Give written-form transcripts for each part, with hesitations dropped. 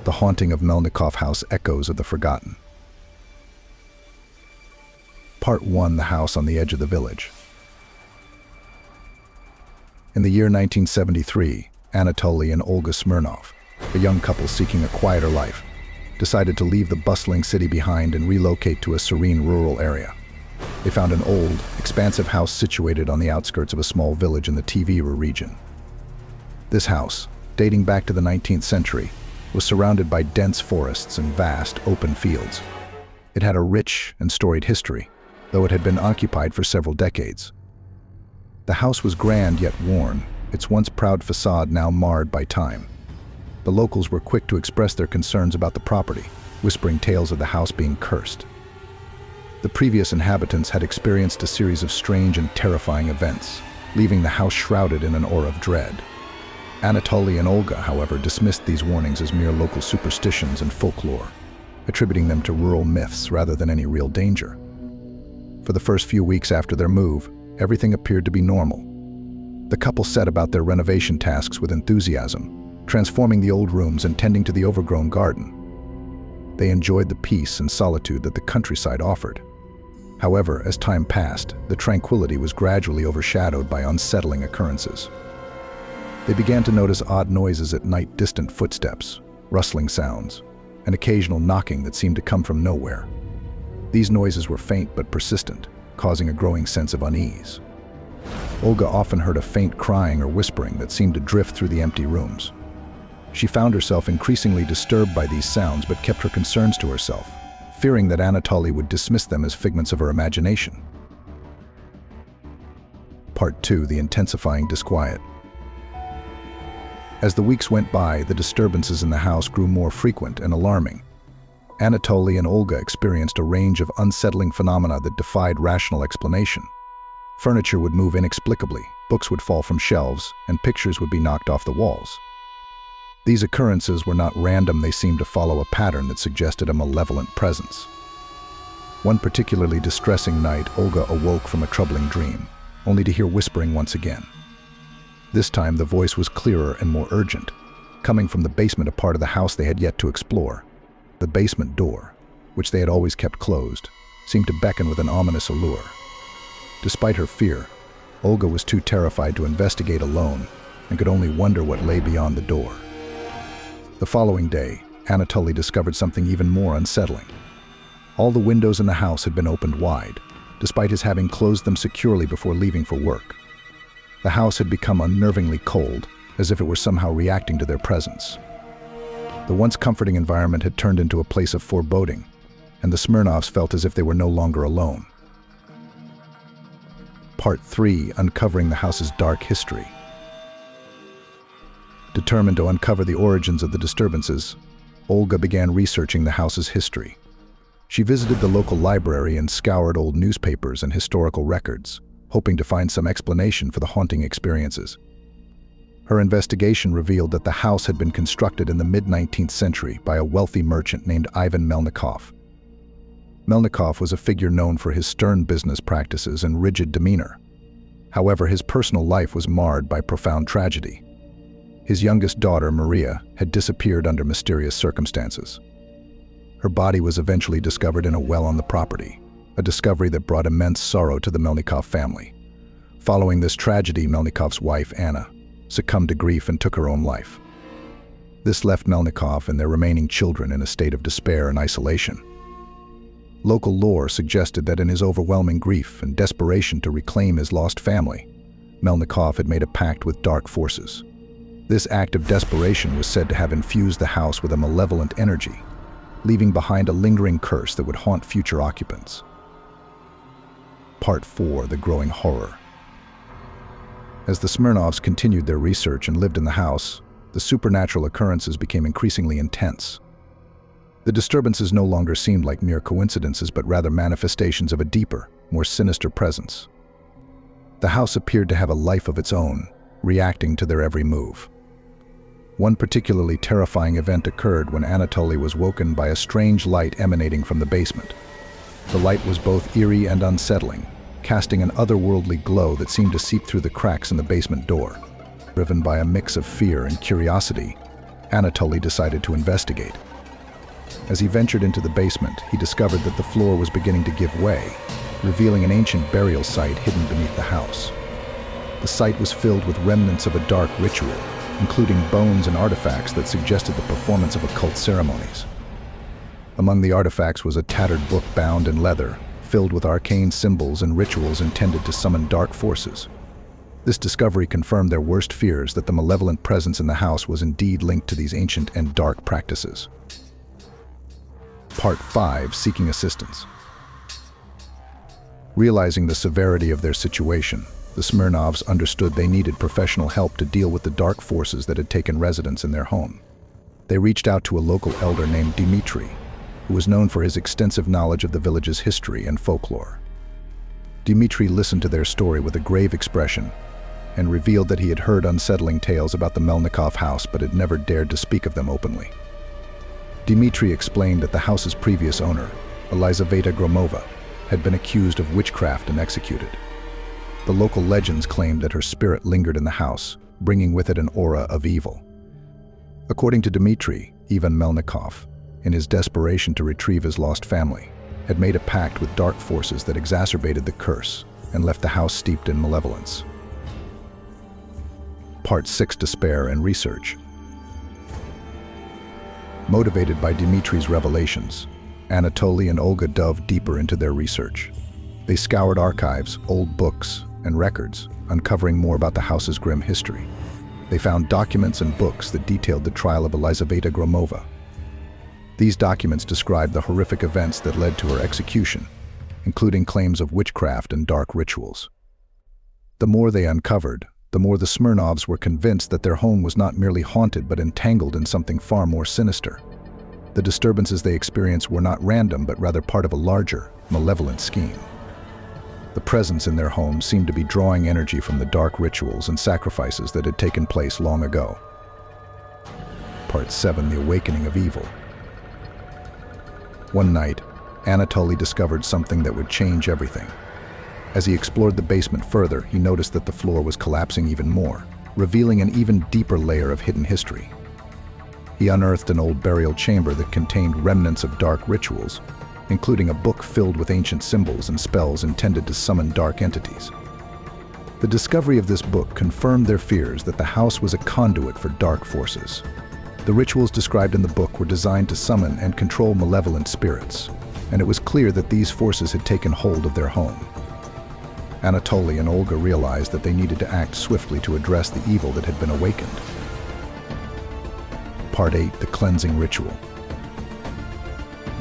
The haunting of Melnikov House echoes of the forgotten. Part 1. The house on the edge of the village. In the year 1973, Anatoly and Olga Smirnov, a young couple seeking a quieter life, decided to leave the bustling city behind and relocate to a serene rural area. They found an old, expansive house situated on the outskirts of a small village in the Tver region. This house, dating back to the 19th century, was surrounded by dense forests and vast, open fields. It had a rich and storied history, though it had been occupied for several decades. The house was grand yet worn, its once proud facade now marred by time. The locals were quick to express their concerns about the property, whispering tales of the house being cursed. The previous inhabitants had experienced a series of strange and terrifying events, leaving the house shrouded in an aura of dread. Anatoly and Olga, however, dismissed these warnings as mere local superstitions and folklore, attributing them to rural myths rather than any real danger. For the first few weeks after their move, everything appeared to be normal. The couple set about their renovation tasks with enthusiasm, transforming the old rooms and tending to the overgrown garden. They enjoyed the peace and solitude that the countryside offered. However, as time passed, the tranquility was gradually overshadowed by unsettling occurrences. They began to notice odd noises at night, distant footsteps, rustling sounds, and occasional knocking that seemed to come from nowhere. These noises were faint but persistent, causing a growing sense of unease. Olga often heard a faint crying or whispering that seemed to drift through the empty rooms. She found herself increasingly disturbed by these sounds but kept her concerns to herself, fearing that Anatoly would dismiss them as figments of her imagination. Part 2. The Intensifying Disquiet. As the weeks went by, the disturbances in the house grew more frequent and alarming. Anatoly and Olga experienced a range of unsettling phenomena that defied rational explanation. Furniture would move inexplicably, books would fall from shelves, and pictures would be knocked off the walls. These occurrences were not random, they seemed to follow a pattern that suggested a malevolent presence. One particularly distressing night, Olga awoke from a troubling dream, only to hear whispering once again. This time the voice was clearer and more urgent, coming from the basement, a part of the house they had yet to explore. The basement door, which they had always kept closed, seemed to beckon with an ominous allure. Despite her fear, Olga was too terrified to investigate alone and could only wonder what lay beyond the door. The following day, Anatoly discovered something even more unsettling. All the windows in the house had been opened wide, despite his having closed them securely before leaving for work. The house had become unnervingly cold, as if it were somehow reacting to their presence. The once comforting environment had turned into a place of foreboding, and the Smirnovs felt as if they were no longer alone. Part 3. Uncovering the house's dark history. Determined to uncover the origins of the disturbances, Olga began researching the house's history. She visited the local library and scoured old newspapers and historical records, hoping to find some explanation for the haunting experiences. Her investigation revealed that the house had been constructed in the mid-19th century by a wealthy merchant named Ivan Melnikov. Melnikov was a figure known for his stern business practices and rigid demeanor. However, his personal life was marred by profound tragedy. His youngest daughter, Maria, had disappeared under mysterious circumstances. Her body was eventually discovered in a well on the property, a discovery that brought immense sorrow to the Melnikov family. Following this tragedy, Melnikov's wife, Anna, succumbed to grief and took her own life. This left Melnikov and their remaining children in a state of despair and isolation. Local lore suggested that in his overwhelming grief and desperation to reclaim his lost family, Melnikov had made a pact with dark forces. This act of desperation was said to have infused the house with a malevolent energy, leaving behind a lingering curse that would haunt future occupants. Part 4. The Growing Horror. As the Smirnovs continued their research and lived in the house, the supernatural occurrences became increasingly intense. The disturbances no longer seemed like mere coincidences, but rather manifestations of a deeper, more sinister presence. The house appeared to have a life of its own, reacting to their every move. One particularly terrifying event occurred when Anatoly was woken by a strange light emanating from the basement. The light was both eerie and unsettling, casting an otherworldly glow that seemed to seep through the cracks in the basement door. Driven by a mix of fear and curiosity, Anatoly decided to investigate. As he ventured into the basement, he discovered that the floor was beginning to give way, revealing an ancient burial site hidden beneath the house. The site was filled with remnants of a dark ritual, including bones and artifacts that suggested the performance of occult ceremonies. Among the artifacts was a tattered book bound in leather, filled with arcane symbols and rituals intended to summon dark forces. This discovery confirmed their worst fears that the malevolent presence in the house was indeed linked to these ancient and dark practices. Part 5: Seeking Assistance. Realizing the severity of their situation, the Smirnovs understood they needed professional help to deal with the dark forces that had taken residence in their home. They reached out to a local elder named Dmitry, who was known for his extensive knowledge of the village's history and folklore. Dmitry listened to their story with a grave expression and revealed that he had heard unsettling tales about the Melnikov house but had never dared to speak of them openly. Dmitry explained that the house's previous owner, Elizaveta Gromova, had been accused of witchcraft and executed. The local legends claimed that her spirit lingered in the house, bringing with it an aura of evil. According to Dmitry, Ivan Melnikov, in his desperation to retrieve his lost family, had made a pact with dark forces that exacerbated the curse and left the house steeped in malevolence. Part 6: Despair and Research. Motivated by Dmitry's revelations, Anatoly and Olga dove deeper into their research. They scoured archives, old books, and records, uncovering more about the house's grim history. They found documents and books that detailed the trial of Elizaveta Gromova. These documents described the horrific events that led to her execution, including claims of witchcraft and dark rituals. The more they uncovered, the more the Smirnovs were convinced that their home was not merely haunted but entangled in something far more sinister. The disturbances they experienced were not random but rather part of a larger, malevolent scheme. The presence in their home seemed to be drawing energy from the dark rituals and sacrifices that had taken place long ago. Part 7: The Awakening of Evil. One night, Anatoly discovered something that would change everything. As he explored the basement further, he noticed that the floor was collapsing even more, revealing an even deeper layer of hidden history. He unearthed an old burial chamber that contained remnants of dark rituals, including a book filled with ancient symbols and spells intended to summon dark entities. The discovery of this book confirmed their fears that the house was a conduit for dark forces. The rituals described in the book were designed to summon and control malevolent spirits, and it was clear that these forces had taken hold of their home. Anatoly and Olga realized that they needed to act swiftly to address the evil that had been awakened. Part 8: The Cleansing Ritual.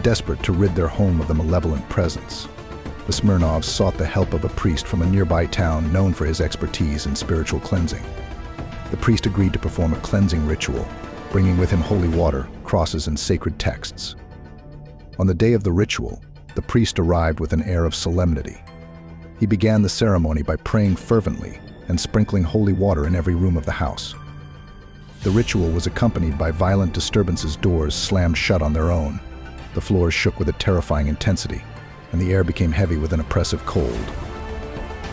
Desperate to rid their home of the malevolent presence, the Smirnovs sought the help of a priest from a nearby town known for his expertise in spiritual cleansing. The priest agreed to perform a cleansing ritual, bringing with him holy water, crosses, and sacred texts. On the day of the ritual, the priest arrived with an air of solemnity. He began the ceremony by praying fervently and sprinkling holy water in every room of the house. The ritual was accompanied by violent disturbances. Doors slammed shut on their own. The floors shook with a terrifying intensity, and the air became heavy with an oppressive cold.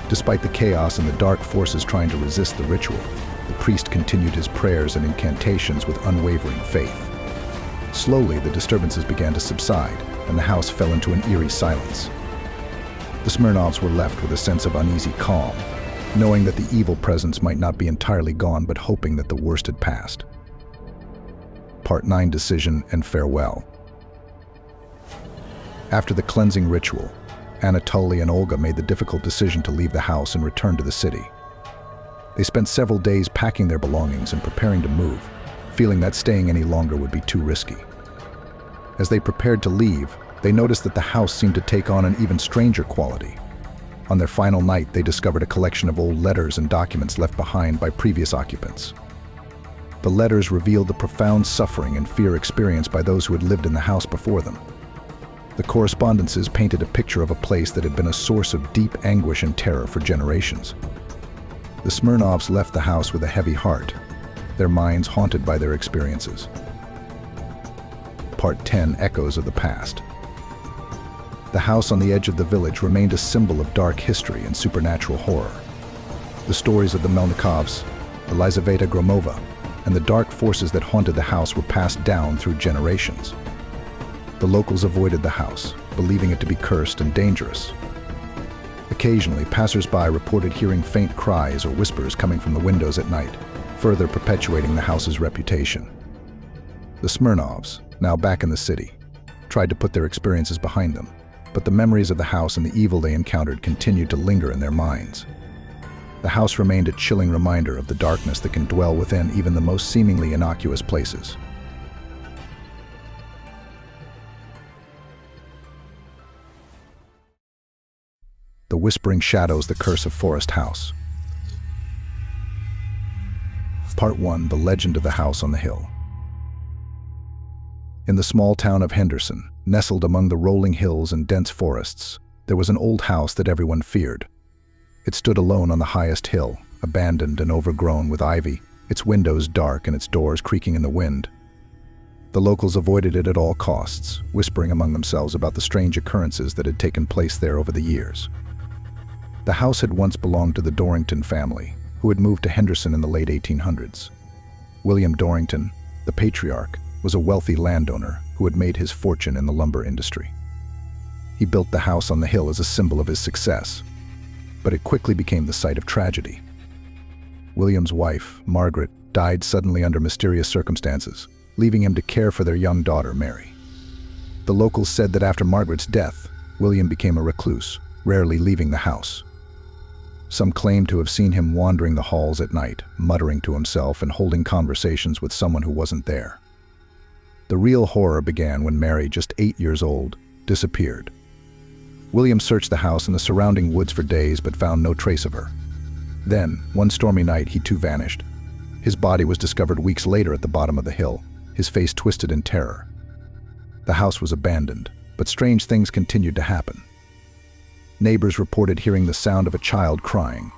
Despite the chaos and the dark forces trying to resist the ritual, the priest continued his prayers and incantations with unwavering faith. Slowly, the disturbances began to subside, and the house fell into an eerie silence. The Smirnovs were left with a sense of uneasy calm, knowing that the evil presence might not be entirely gone, but hoping that the worst had passed. Part 9: Decision and Farewell. After the cleansing ritual, Anatoly and Olga made the difficult decision to leave the house and return to the city. They spent several days packing their belongings and preparing to move, feeling that staying any longer would be too risky. As they prepared to leave, they noticed that the house seemed to take on an even stranger quality. On their final night, they discovered a collection of old letters and documents left behind by previous occupants. The letters revealed the profound suffering and fear experienced by those who had lived in the house before them. The correspondences painted a picture of a place that had been a source of deep anguish and terror for generations. The Smirnovs left the house with a heavy heart, their minds haunted by their experiences. Part 10: Echoes of the Past. The house on the edge of the village remained a symbol of dark history and supernatural horror. The stories of the Melnikovs, Elizaveta Gromova, and the dark forces that haunted the house were passed down through generations. The locals avoided the house, believing it to be cursed and dangerous. Occasionally, passers-by reported hearing faint cries or whispers coming from the windows at night, further perpetuating the house's reputation. The Smirnovs, now back in the city, tried to put their experiences behind them, but the memories of the house and the evil they encountered continued to linger in their minds. The house remained a chilling reminder of the darkness that can dwell within even the most seemingly innocuous places. The Whispering Shadows, The Curse of Forest House. Part 1. The Legend of the House on the Hill. In the small town of Henderson, nestled among the rolling hills and dense forests, there was an old house that everyone feared. It stood alone on the highest hill, abandoned and overgrown with ivy, its windows dark and its doors creaking in the wind. The locals avoided it at all costs, whispering among themselves about the strange occurrences that had taken place there over the years. The house had once belonged to the Dorrington family, who had moved to Henderson in the late 1800s. William Dorrington, the patriarch, was a wealthy landowner who had made his fortune in the lumber industry. He built the house on the hill as a symbol of his success, but it quickly became the site of tragedy. William's wife, Margaret, died suddenly under mysterious circumstances, leaving him to care for their young daughter, Mary. The locals said that after Margaret's death, William became a recluse, rarely leaving the house. Some claimed to have seen him wandering the halls at night, muttering to himself and holding conversations with someone who wasn't there. The real horror began when Mary, just 8 years old, disappeared. William searched the house and the surrounding woods for days but found no trace of her. Then, one stormy night, he too vanished. His body was discovered weeks later at the bottom of the hill, his face twisted in terror. The house was abandoned, but strange things continued to happen. Neighbors reported hearing the sound of a child crying,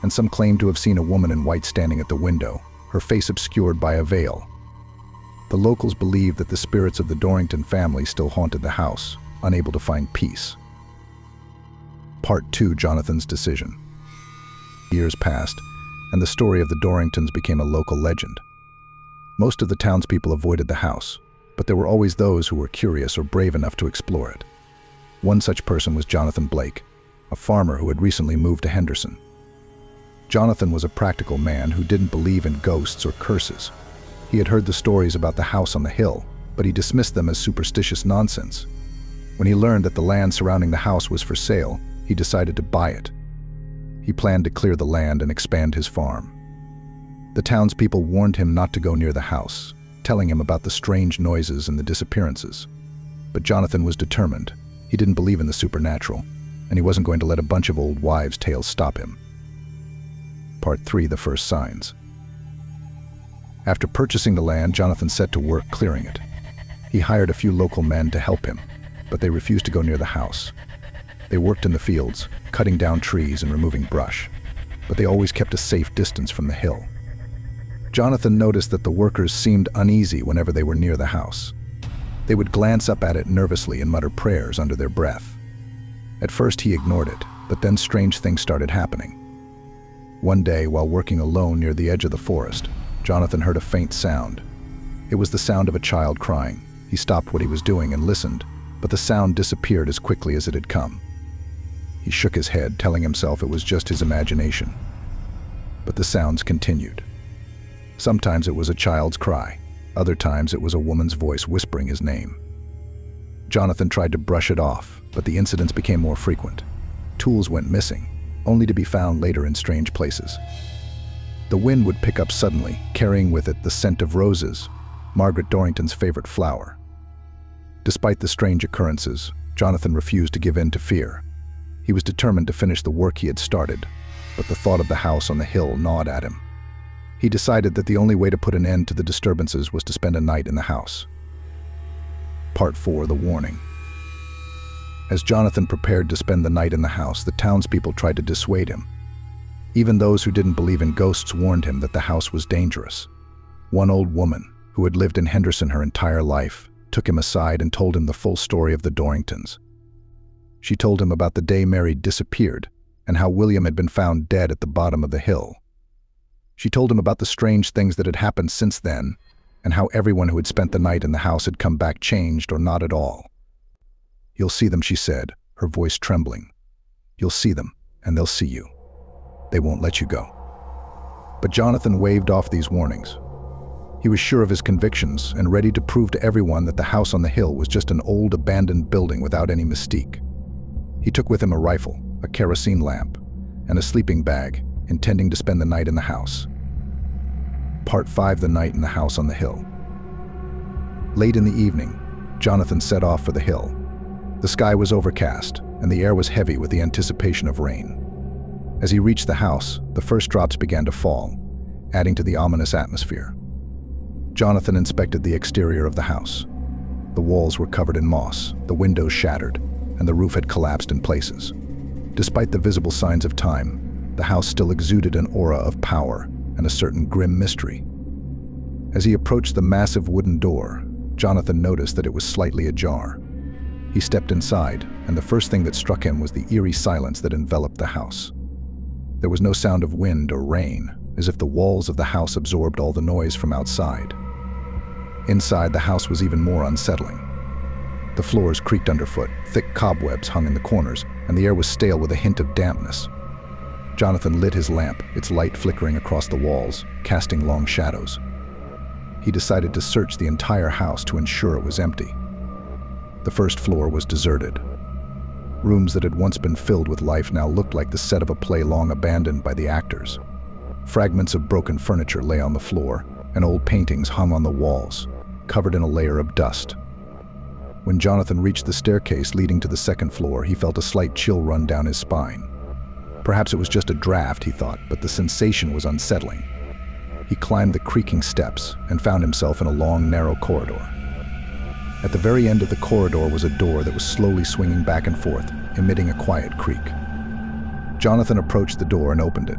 and some claimed to have seen a woman in white standing at the window, her face obscured by a veil. The locals believed that the spirits of the Dorrington family still haunted the house, unable to find peace. Part 2. Jonathan's Decision. Years passed, and the story of the Dorringtons became a local legend. Most of the townspeople avoided the house, but there were always those who were curious or brave enough to explore it. One such person was Jonathan Blake, a farmer who had recently moved to Henderson. Jonathan was a practical man who didn't believe in ghosts or curses. He had heard the stories about the house on the hill, but he dismissed them as superstitious nonsense. When he learned that the land surrounding the house was for sale, he decided to buy it. He planned to clear the land and expand his farm. The townspeople warned him not to go near the house, telling him about the strange noises and the disappearances. But Jonathan was determined. He didn't believe in the supernatural, and he wasn't going to let a bunch of old wives' tales stop him. Part 3. The First Signs. After purchasing the land, Jonathan set to work clearing it. He hired a few local men to help him, but they refused to go near the house. They worked in the fields, cutting down trees and removing brush, but they always kept a safe distance from the hill. Jonathan noticed that the workers seemed uneasy whenever they were near the house. They would glance up at it nervously and mutter prayers under their breath. At first he ignored it, but then strange things started happening. One day, while working alone near the edge of the forest, Jonathan heard a faint sound. It was the sound of a child crying. He stopped what he was doing and listened, but the sound disappeared as quickly as it had come. He shook his head, telling himself it was just his imagination. But the sounds continued. Sometimes it was a child's cry. Other times it was a woman's voice whispering his name. Jonathan tried to brush it off, but the incidents became more frequent. Tools went missing, only to be found later in strange places. The wind would pick up suddenly, carrying with it the scent of roses, Margaret Dorrington's favorite flower. Despite the strange occurrences, Jonathan refused to give in to fear. He was determined to finish the work he had started, but the thought of the house on the hill gnawed at him. He decided that the only way to put an end to the disturbances was to spend a night in the house. Part 4. The Warning. As Jonathan prepared to spend the night in the house, the townspeople tried to dissuade him. Even those who didn't believe in ghosts warned him that the house was dangerous. One old woman, who had lived in Henderson her entire life, took him aside and told him the full story of the Dorringtons. She told him about the day Mary disappeared and how William had been found dead at the bottom of the hill. She told him about the strange things that had happened since then, and how everyone who had spent the night in the house had come back changed or not at all. "You'll see them," she said, her voice trembling. "You'll see them, and they'll see you. They won't let you go." But Jonathan waved off these warnings. He was sure of his convictions and ready to prove to everyone that the house on the hill was just an old abandoned building without any mystique. He took with him a rifle, a kerosene lamp, and a sleeping bag, intending to spend the night in the house. Part 5: The Night in the House on the Hill. Late in the evening, Jonathan set off for the hill. The sky was overcast, and the air was heavy with the anticipation of rain. As he reached the house, the first drops began to fall, adding to the ominous atmosphere. Jonathan inspected the exterior of the house. The walls were covered in moss, the windows shattered, and the roof had collapsed in places. Despite the visible signs of time, the house still exuded an aura of power and a certain grim mystery. As he approached the massive wooden door, Jonathan noticed that it was slightly ajar. He stepped inside, and the first thing that struck him was the eerie silence that enveloped the house. There was no sound of wind or rain, as if the walls of the house absorbed all the noise from outside. Inside, the house was even more unsettling. The floors creaked underfoot, thick cobwebs hung in the corners, and the air was stale with a hint of dampness. Jonathan lit his lamp, its light flickering across the walls, casting long shadows. He decided to search the entire house to ensure it was empty. The first floor was deserted. Rooms that had once been filled with life now looked like the set of a play long abandoned by the actors. Fragments of broken furniture lay on the floor, and old paintings hung on the walls, covered in a layer of dust. When Jonathan reached the staircase leading to the second floor, he felt a slight chill run down his spine. Perhaps it was just a draft, he thought, but the sensation was unsettling. He climbed the creaking steps and found himself in a long, narrow corridor. At the very end of the corridor was a door that was slowly swinging back and forth, emitting a quiet creak. Jonathan approached the door and opened it.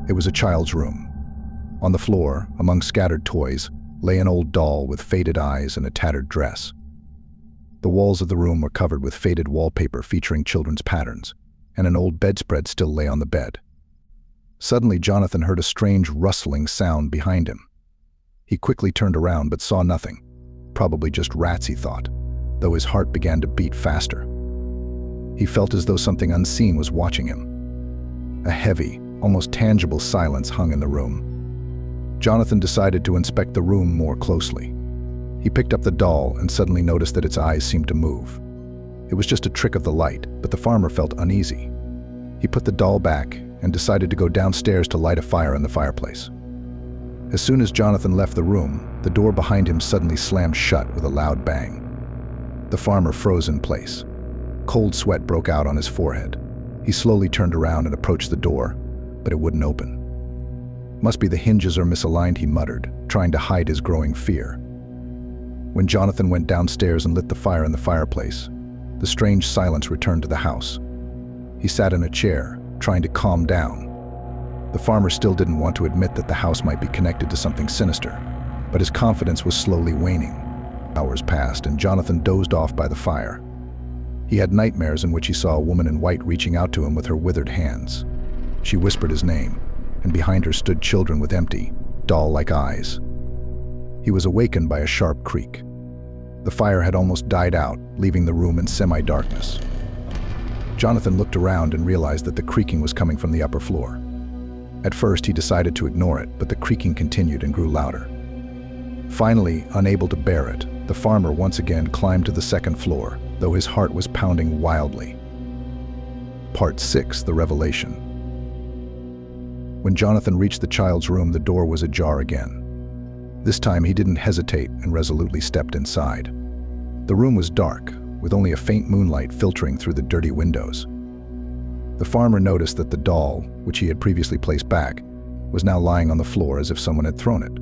It was a child's room. On the floor, among scattered toys, lay an old doll with faded eyes and a tattered dress. The walls of the room were covered with faded wallpaper featuring children's patterns, and an old bedspread still lay on the bed. Suddenly, Jonathan heard a strange rustling sound behind him. He quickly turned around but saw nothing. Probably just rats, he thought, though his heart began to beat faster. He felt as though something unseen was watching him. A heavy, almost tangible silence hung in the room. Jonathan decided to inspect the room more closely. He picked up the doll and suddenly noticed that its eyes seemed to move. It was just a trick of the light, but the farmer felt uneasy. He put the doll back and decided to go downstairs to light a fire in the fireplace. As soon as Jonathan left the room, the door behind him suddenly slammed shut with a loud bang. The farmer froze in place. Cold sweat broke out on his forehead. He slowly turned around and approached the door, but it wouldn't open. "Must be the hinges are misaligned," he muttered, trying to hide his growing fear. When Jonathan went downstairs and lit the fire in the fireplace, the strange silence returned to the house. He sat in a chair, trying to calm down. The farmer still didn't want to admit that the house might be connected to something sinister, but his confidence was slowly waning. Hours passed, and Jonathan dozed off by the fire. He had nightmares in which he saw a woman in white reaching out to him with her withered hands. She whispered his name, and behind her stood children with empty, doll-like eyes. He was awakened by a sharp creak. The fire had almost died out, leaving the room in semi-darkness. Jonathan looked around and realized that the creaking was coming from the upper floor. At first, he decided to ignore it, but the creaking continued and grew louder. Finally, unable to bear it, the farmer once again climbed to the second floor, though his heart was pounding wildly. Part 6: The Revelation. When Jonathan reached the child's room, the door was ajar again. This time, he didn't hesitate and resolutely stepped inside. The room was dark, with only a faint moonlight filtering through the dirty windows. The farmer noticed that the doll, which he had previously placed back, was now lying on the floor as if someone had thrown it.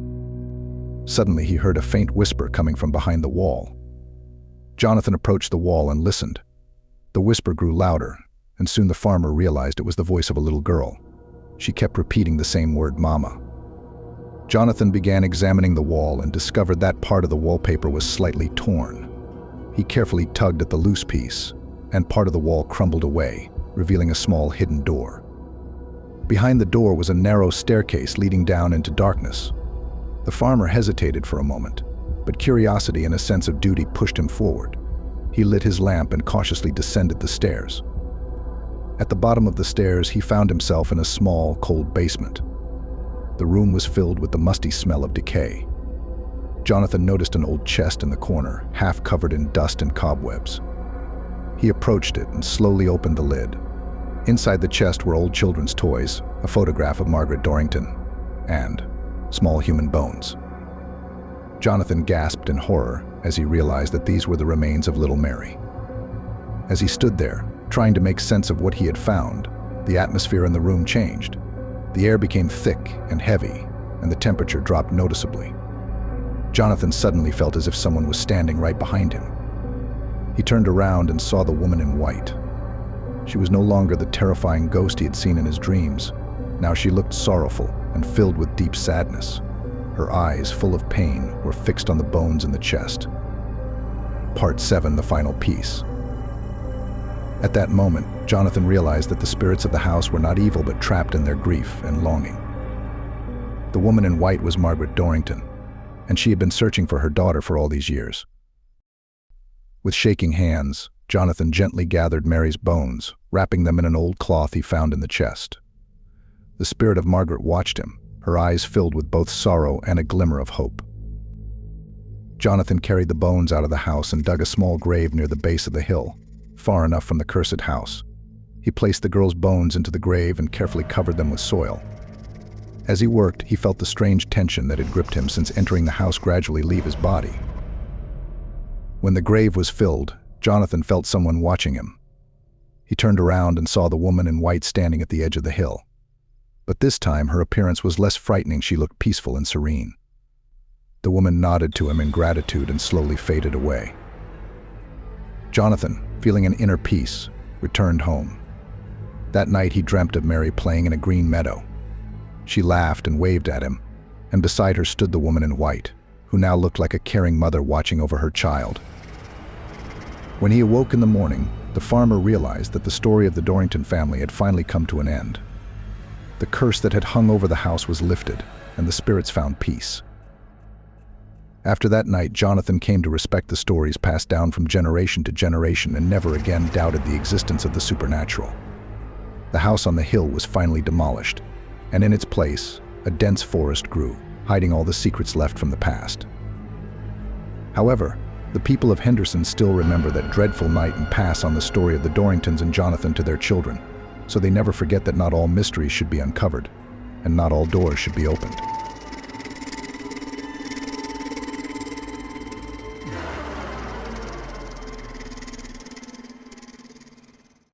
Suddenly, he heard a faint whisper coming from behind the wall. Jonathan approached the wall and listened. The whisper grew louder, and soon the farmer realized it was the voice of a little girl. She kept repeating the same word, "Mama." Jonathan began examining the wall and discovered that part of the wallpaper was slightly torn. He carefully tugged at the loose piece, and part of the wall crumbled away, revealing a small hidden door. Behind the door was a narrow staircase leading down into darkness. The farmer hesitated for a moment, but curiosity and a sense of duty pushed him forward. He lit his lamp and cautiously descended the stairs. At the bottom of the stairs, he found himself in a small, cold basement. The room was filled with the musty smell of decay. Jonathan noticed an old chest in the corner, half covered in dust and cobwebs. He approached it and slowly opened the lid. Inside the chest were old children's toys, a photograph of Margaret Dorrington, and small human bones. Jonathan gasped in horror as he realized that these were the remains of little Mary. As he stood there, trying to make sense of what he had found, the atmosphere in the room changed. The air became thick and heavy, and the temperature dropped noticeably. Jonathan suddenly felt as if someone was standing right behind him. He turned around and saw the woman in white. She was no longer the terrifying ghost he had seen in his dreams. Now she looked sorrowful and filled with deep sadness. Her eyes, full of pain, were fixed on the bones in the chest. Part 7, the final piece. At that moment, Jonathan realized that the spirits of the house were not evil but trapped in their grief and longing. The woman in white was Margaret Dorrington, and she had been searching for her daughter for all these years. With shaking hands, Jonathan gently gathered Mary's bones, wrapping them in an old cloth he found in the chest. The spirit of Margaret watched him, her eyes filled with both sorrow and a glimmer of hope. Jonathan carried the bones out of the house and dug a small grave near the base of the hill, far enough from the cursed house. He placed the girl's bones into the grave and carefully covered them with soil. As he worked, he felt the strange tension that had gripped him since entering the house gradually leave his body. When the grave was filled, Jonathan felt someone watching him. He turned around and saw the woman in white standing at the edge of the hill. But this time her appearance was less frightening. She looked peaceful and serene. The woman nodded to him in gratitude and slowly faded away. Jonathan, feeling an inner peace, returned home. That night he dreamt of Mary playing in a green meadow. She laughed and waved at him, and beside her stood the woman in white, who now looked like a caring mother watching over her child. When he awoke in the morning, the farmer realized that the story of the Dorrington family had finally come to an end. The curse that had hung over the house was lifted, and the spirits found peace. After that night, Jonathan came to respect the stories passed down from generation to generation and never again doubted the existence of the supernatural. The house on the hill was finally demolished, and in its place, a dense forest grew, hiding all the secrets left from the past. However, the people of Henderson still remember that dreadful night and pass on the story of the Dorringtons and Jonathan to their children, so they never forget that not all mysteries should be uncovered, and not all doors should be opened.